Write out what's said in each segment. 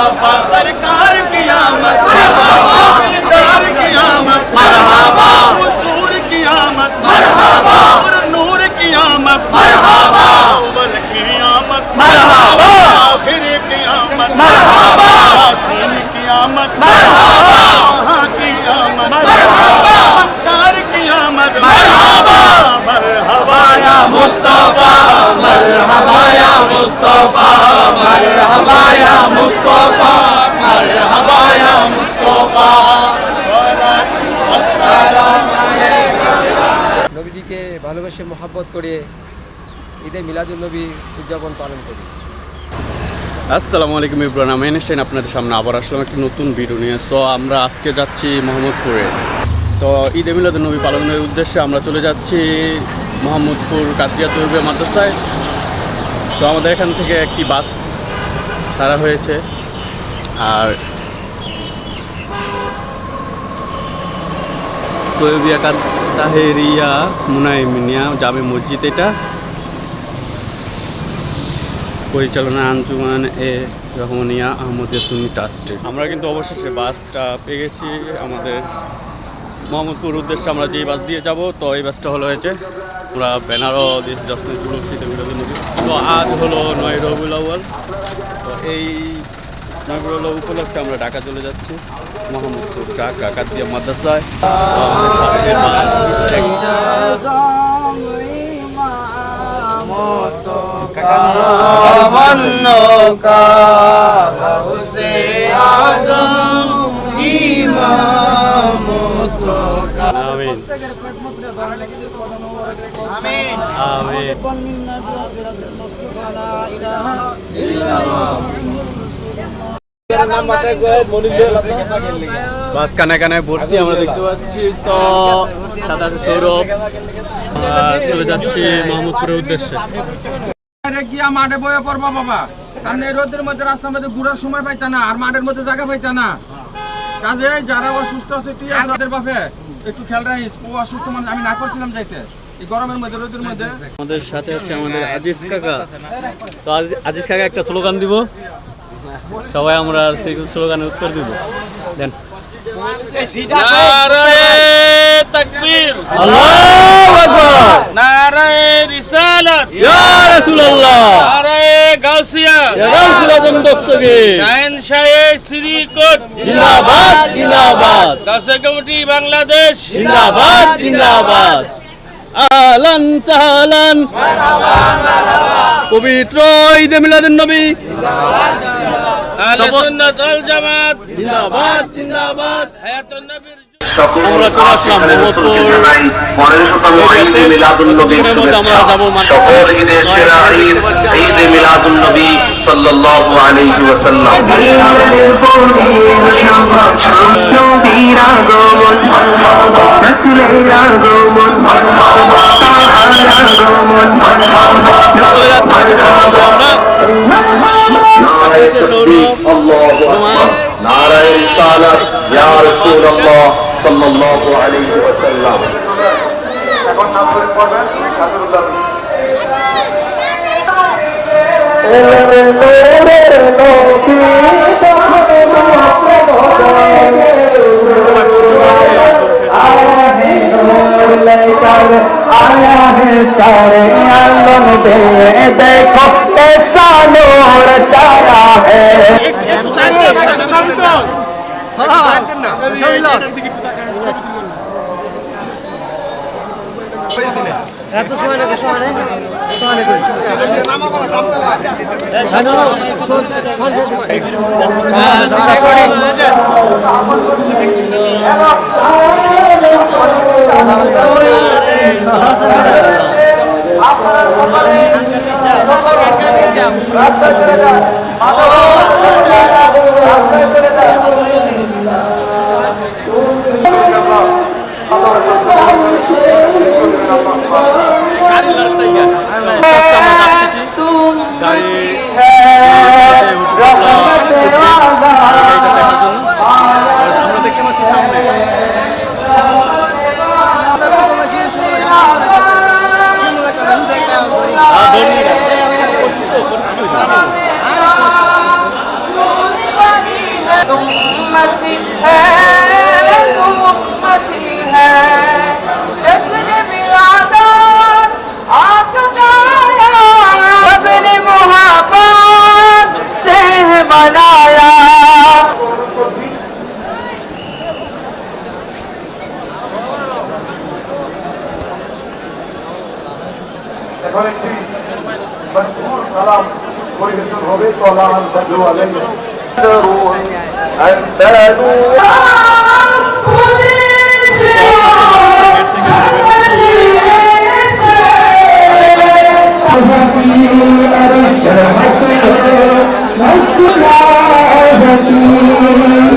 मुस्तफा सरकार की आमद मरहबा दीदार की आमद मरहबा हुजूर की आमद मरहबा और नूर की आमद मरहबा अव्वल की आमद मरहबा आखिर की आमद मरहबा हसीन की आमद मरहबा वहाँ की आमद मरहबा मक्कार की आमद मरहबा मरहबा या मुस्तफा मरहबा या मुस्तफा मरहबा या मुस्तफा मरहबा या मुस्तफा নবীজিকে ভালোবেসে মোহাব্বত করে ঈদে মিলাদুন্নবী উদযাপন পালন করি। আসসালামু আলাইকুম ইব্রাহিম, আমি এনএসটাইন আপনাদের সামনে আবার আসলাম একটি নতুন ভিডিও নিয়ে। তো আমরা আজকে যাচ্ছি মোহাম্মদপুরে। তো ঈদে মিলাদুন্নবী পালনের উদ্দেশ্যে আমরা চলে যাচ্ছি মোহাম্মদপুর কাদরিয়া তৈয়বা মাদ্রাসায়। তো আমাদের এখান থেকে একটি বাস ছাড়া হয়েছে, আর তৈয়বিয়া তাহেরিয়া মুনাইমিনিয়া জামে মসজিদ, এটা পরিচালনা আঞ্জুমান এ রহমানিয়া আহমদিয়া সুন্নি ট্রাস্টের। আমরা কিন্তু অবশেষে বাসটা পেয়ে গেছি। আমাদের মোহাম্মদপুর উদ্দেশ্যে আমরা যেই বাস দিয়ে যাব, তো এই বাসটা হয়েছে আমরা ব্যানারও দিয়েছি যত্ন তুলসীতে মিলাদুন্নবী। তো আজ হলো 9 রবিউল আউয়াল। তো এই 9 রবিউল আউয়াল উপলক্ষে আমরা ঢাকা চলে যাচ্ছি, মোহাম্মদপুর ঢাকা কাদরিয়া মাদ্রাসায়। বাস কানায় কানায় ভর্তি আমরা দেখতে পাচ্ছি। তো সাধারণ সৌরভ চলে যাচ্ছি মোহাম্মদপুরের উদ্দেশ্যে। গিয়া মাঠে বয়ে পড়বো বাবা, কারণ এই রোদের মধ্যে রাস্তার মধ্যে ঘুরার সময় পাইতা না, আর মাঠের মধ্যে জায়গা পাইতা না। কাজে যারা অসুস্থ আছে তুই তাদের বাপে একটু খেয়াল রাখিস। ও অসুস্থ মানুষ, আমি না করছিলাম যাইতে এই গরমের মধ্যে রোদের মধ্যে। আমাদের সাথে আছে আমাদের আজিজ কাকা। তো আজিজ কাকা একটা স্লোগান দিব, সবাই আমরা সেই স্লোগানের উত্তর দিব। দেন। नाराए तकबीर আল্লাহু আকবার, नाराए रिसालत ইয়া রাসূলুল্লাহ, नाराए गाउसिया ইয়া গাউসুল আজম দস্তগীর, शहनशाहे श्रीकोट জিন্দাবাদ জিন্দাবাদ, गाउसिया कमिटी बांग्लादेश জিন্দাবাদ জিন্দাবাদ। আহলান সাহলান মারহাবা মারহাবা, পবিত্র ঈদে মিলাদুন্নবী আহলে সুন্নাত ওয়াল জামাত জিন্দাবাদ জিন্দাবাদ। হায়াতুন নবীর আমরা চলে আসলাম মোহাম্মদপুর। পরের শতম ঈদে মিলাদুন্নবীর শুভেচ্ছা। সকল ঈদের সেরা ঈদ ঈদে মিলাদুন্নবী সাল্লাল্লাহু আলাইহি ওয়াসাল্লাম। নবীর আগমন মারহাবা, রাসূলের আগমন মারহাবা, তাহার আগমন মারহাবা। নারায়ে তাকবীর, আল্লাহু আকবার, নারায়ে রিসালাত, ইয়া রাসূলুল্লাহ সাল্লাল্লাহু আলাইহি ওয়াসাল্লাম। এখন নাম করে পড়বেন রাসূলুল্লাহ। এলেন নূরের নবী आया है नूर लेकर, आया है सारे आलम पे, देखो कैसा नूर चारा है। আমরা দেখতে পাচ্ছি সামনে مشهور সালাম পরিবেশন হবে সালাম সাল্লু আলাইহি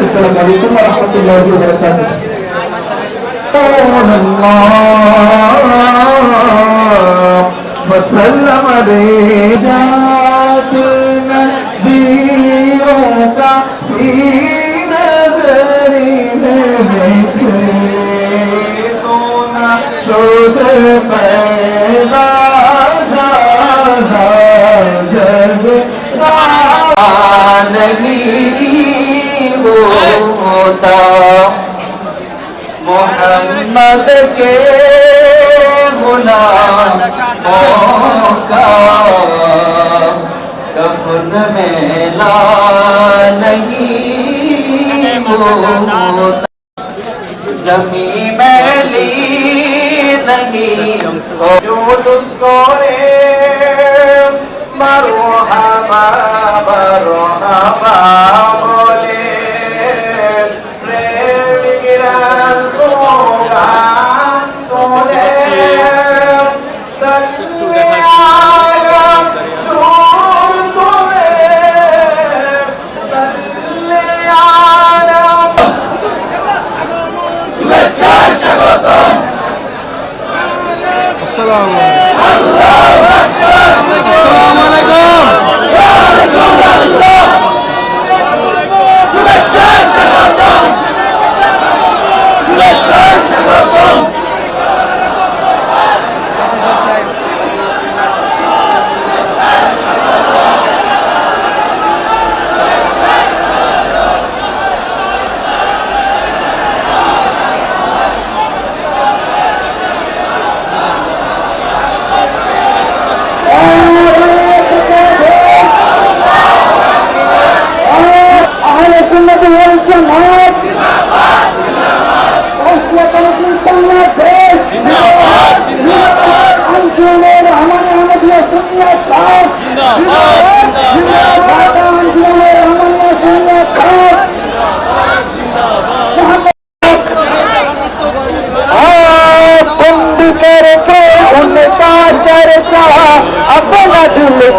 السلام عليكم ورحمة الله وبركاته. الله وسلم عليه نذيرك في نذره سيدنا شد پیدا جگ होता मोहम्मद के गुलाम का कफन में ला नहीं होता जमी मैली नहीं जुलूस करे मरहबा मरहबा बोले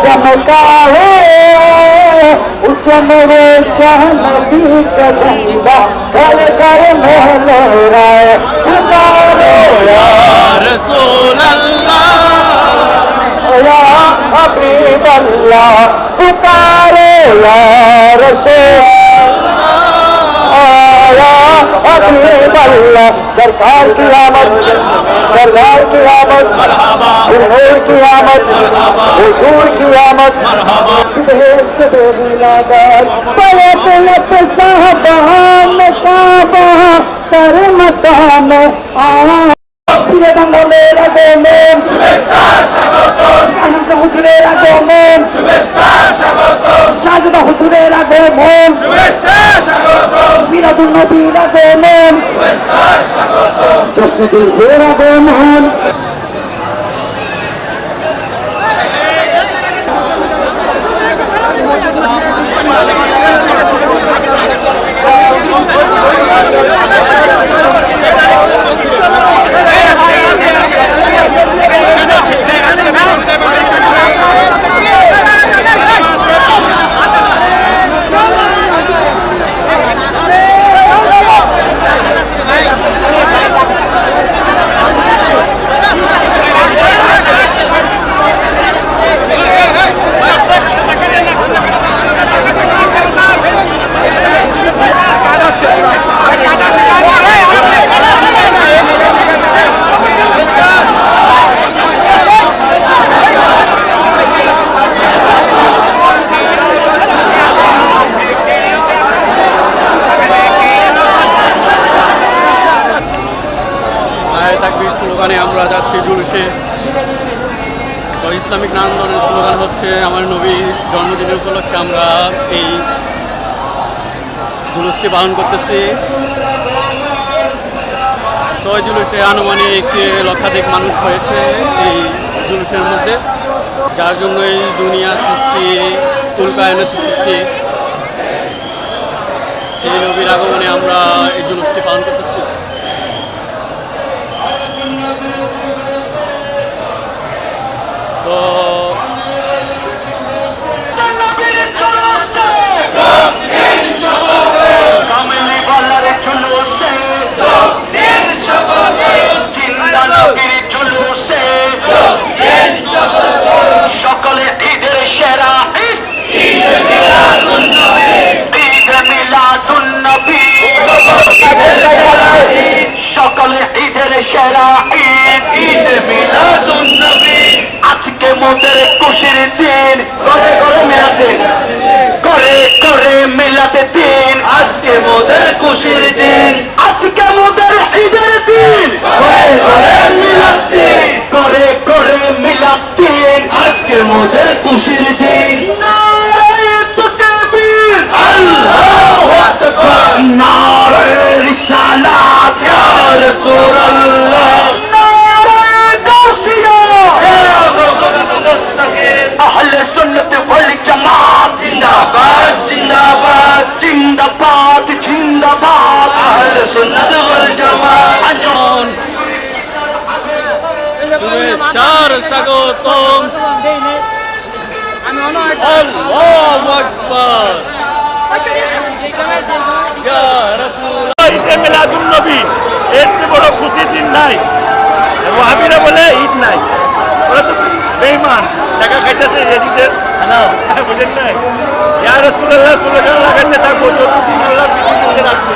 चमका है उचमरे चाहनबी का झंडा कर कर महलराए पुकारो या रसूल अल्लाह या हबीब अल्लाह पुकारो या रसूल सरकार की आमद हुजूर की आमद हुजूर की आमद सुबह सुबह मिलादार पलट लट साहबान काबा कर मकान आया प्रिय बंधु मेरा गोमेन कासिम হুজুরের আগমন সাজদা হুজুরের আগমন মিলাদুন নবীর আগমন জশ্নে জুলুসের আগমন স্লোগানে আমরা যাচ্ছি জুলুসে। তো ইসলামিক আন্দোলনের স্লোগান হচ্ছে আমার নবীর জন্মদিনের উপলক্ষে আমরা এই জুলুসটি পালন করতেছি। তো এই জুলুসে আনুমানিক লক্ষাধিক মানুষ হয়েছে এই জুলুসের মধ্যে। যার জন্য এই দুনিয়া সৃষ্টি, কুল কায়নাত সৃষ্টি, সেই নবীর আগমনে আমরা এই জুলুসটি পালন করতেছি। তো সকলে ঈদের সেরা ঈদ ঈদ মিলাদুন্নবী, সকলে ঈদের সেরা ঈদ ঈদ মিলাদুন্নবী। আজকে মোদের খুশির দিন, করে করে মেলাতে করে করে মেলাতে দিন, আজকে মোদের খুশির দিন, আজকে মোদের ঈদের দিন, করে করে মিলাতে করে করে মিলাতে আজকে মোদের খুশির দিন। নারে তাকবীর, আল্লাহু আকবার, নারে রিসালাত, ইয়া রাসূলুল্লাহ, নারে গাউসিয়া, আহলে সুন্নাত ওয়াল জামাত, জিন্দাবাদ জিন্দাবাদ জিন্দাবাদ জিন্দাবাদ, আহলে সুন্নাত ওয়াল জামাত। শুভেচ্ছার স্বাগতম। আল্লাহু আকবার, ইয়া রাসূল। ঈদে মিলাদুন্নবী, এর চেয়ে বড় খুশির দিন নাই। ওয়াহাবিরা বলে ঈদ নাই, ওরা তো বেঈমান, টাকা খাইতেছে ইয়াজিদের। হ্যালো, বুঝেন নাই? ইয়া রাসূলুল্লাহ স্লোগান লাগাতে থাকবো যতদিন আল্লাহ পৃথিবীতে রাখবে।